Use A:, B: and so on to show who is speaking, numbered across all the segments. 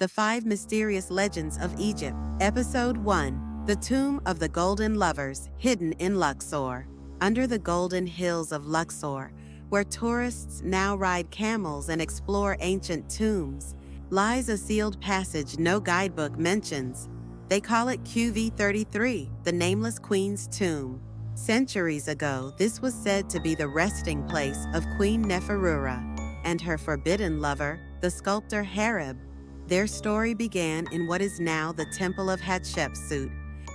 A: The 5 Mysterious Legends of Egypt. Episode 1. The Tomb of the Golden Lovers, hidden in Luxor. Under the golden hills of Luxor, where tourists now ride camels and explore ancient tombs, lies a sealed passage no guidebook mentions. They call it QV33, the Nameless Queen's Tomb. Centuries ago, this was said to be the resting place of Queen Neferura and her forbidden lover, the sculptor Herib. Their story began in what is now the Temple of Hatshepsut,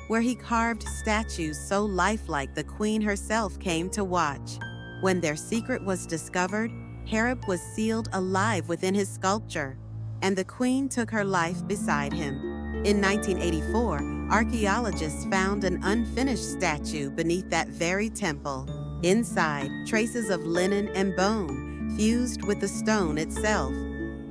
A: where he carved statues so lifelike the queen herself came to watch. When their secret was discovered, Herib was sealed alive within his sculpture, and the queen took her life beside him. In 1984, archaeologists found an unfinished statue beneath that very temple. Inside, traces of linen and bone fused with the stone itself.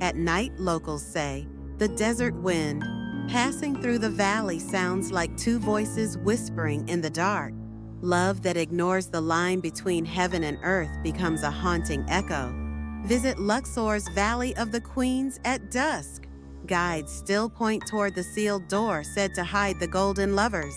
A: At night, locals say, the desert wind passing through the valley sounds like 2 voices whispering in the dark. Love that ignores the line between heaven and earth becomes a haunting echo. Visit Luxor's Valley of the Queens at dusk. Guides still point toward the sealed door said to hide the golden lovers.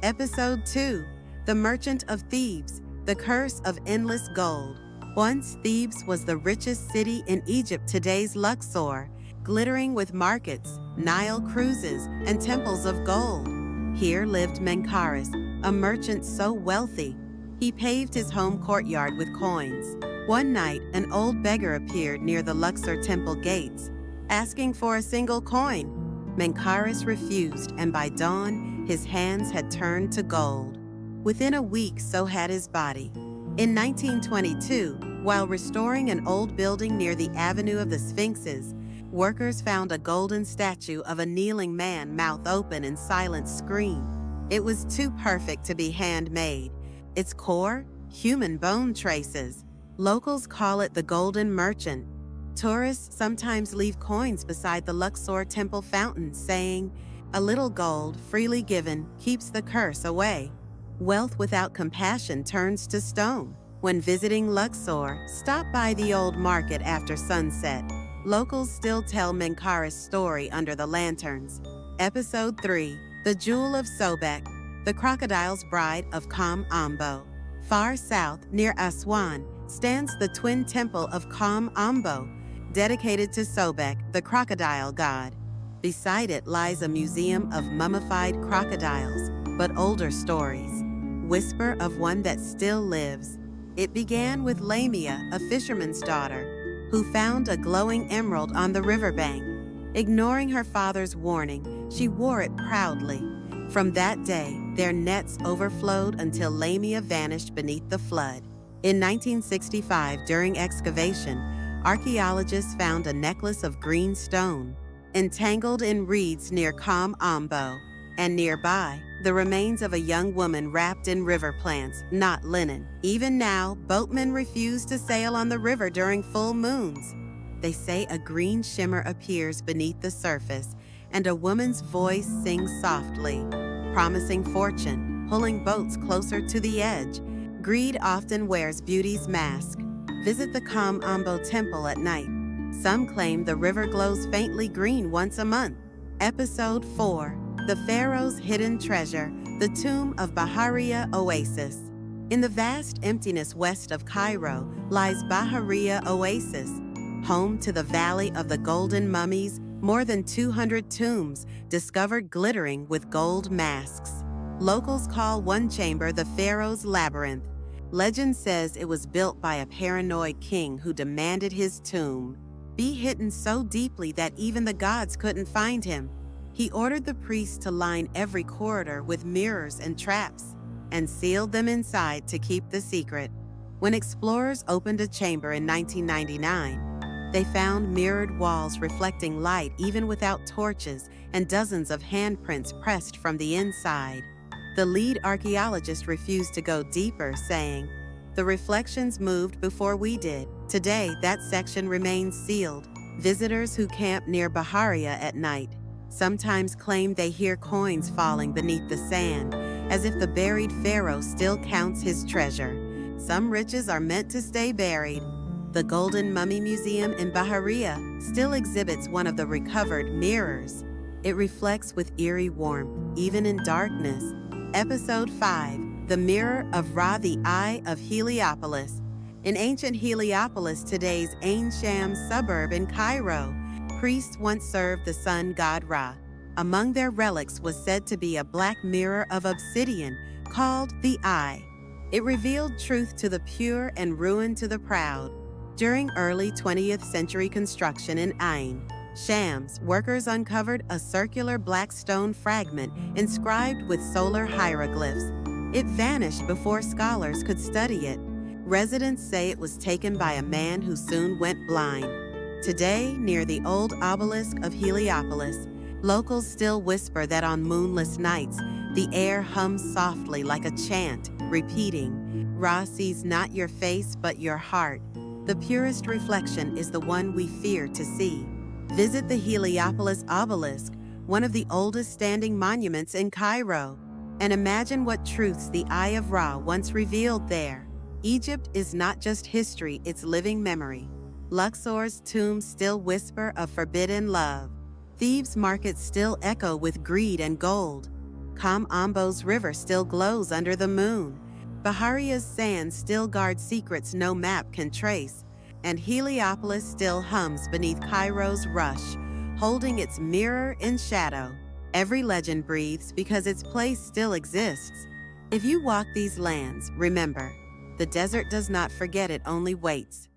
A: Episode 2. The Merchant of Thebes, the Curse of Endless Gold. Once Thebes was the richest city in Egypt, today's Luxor, glittering with markets, Nile cruises, and temples of gold. Here lived Menkares, a merchant so wealthy, he paved his home courtyard with coins. One night, an old beggar appeared near the Luxor temple gates, asking for a single coin. Menkares refused, and by dawn, his hands had turned to gold. Within a week, so had his body. In 1922, while restoring an old building near the Avenue of the Sphinxes, workers found a golden statue of a kneeling man, mouth open and silent scream. It was too perfect to be handmade. Its core, human bone traces. Locals call it the Golden Merchant. Tourists sometimes leave coins beside the Luxor temple fountain, saying, "A little gold, freely given, keeps the curse away." Wealth without compassion turns to stone. When visiting Luxor, stop by the old market after sunset. Locals still tell Menkares' story under the lanterns. Episode 3. The Jewel of Sobek, the Crocodile's Bride of Kam Ambo. Far south, near Aswan, stands the twin temple of Kam Ambo, dedicated to Sobek, the crocodile god. Beside it lies a museum of mummified crocodiles, but older stories. Whisper of one that still lives. It began with Lamia, a fisherman's daughter, who found a glowing emerald on the riverbank. Ignoring her father's warning, she wore it proudly. From that day, their nets overflowed until Lamia vanished beneath the flood. In 1965, during excavation, archaeologists found a necklace of green stone, entangled in reeds near Kam Ambo, and nearby, the remains of a young woman wrapped in river plants, not linen. Even now, boatmen refuse to sail on the river during full moons. They say a green shimmer appears beneath the surface, and a woman's voice sings softly, promising fortune, pulling boats closer to the edge. Greed often wears beauty's mask. Visit the Kam Ambo temple at night. Some claim the river glows faintly green once a month. Episode 4. The Pharaoh's Hidden Treasure, the Tomb of Bahariya Oasis. In the vast emptiness west of Cairo lies Bahariya Oasis, home to the Valley of the Golden Mummies, more than 200 tombs discovered glittering with gold masks. Locals call one chamber the Pharaoh's Labyrinth. Legend says it was built by a paranoid king who demanded his tomb be hidden so deeply that even the gods couldn't find him. He ordered the priests to line every corridor with mirrors and traps, and sealed them inside to keep the secret. When explorers opened a chamber in 1999, they found mirrored walls reflecting light even without torches and dozens of handprints pressed from the inside. The lead archaeologist refused to go deeper, saying, "The reflections moved before we did." Today, that section remains sealed. Visitors who camp near Bahariya at night sometimes claim they hear coins falling beneath the sand, as if the buried pharaoh still counts his treasure. Some riches are meant to stay buried. The Golden Mummy Museum in Bahariya still exhibits one of the recovered mirrors. It reflects with eerie warmth, even in darkness. Episode 5, The Mirror of Ra, the Eye of Heliopolis. In ancient Heliopolis, today's Ain Shams suburb in Cairo, priests once served the sun god Ra. Among their relics was said to be a black mirror of obsidian called the Eye. It revealed truth to the pure and ruin to the proud. During early 20th century construction in Ain Shams, workers uncovered a circular black stone fragment inscribed with solar hieroglyphs. It vanished before scholars could study it. Residents say it was taken by a man who soon went blind. Today, near the old obelisk of Heliopolis, locals still whisper that on moonless nights, the air hums softly like a chant, repeating, "Ra sees not your face but your heart." The purest reflection is the one we fear to see. Visit the Heliopolis obelisk, one of the oldest standing monuments in Cairo, and imagine what truths the Eye of Ra once revealed there. Egypt is not just history, it's living memory. Luxor's tombs still whisper of forbidden love. Thebes' markets still echo with greed and gold. Ambo's river still glows under the moon. Baharia's sands still guard secrets no map can trace. And Heliopolis still hums beneath Cairo's rush, holding its mirror in shadow. Every legend breathes because its place still exists. If you walk these lands, remember, the desert does not forget, it only waits.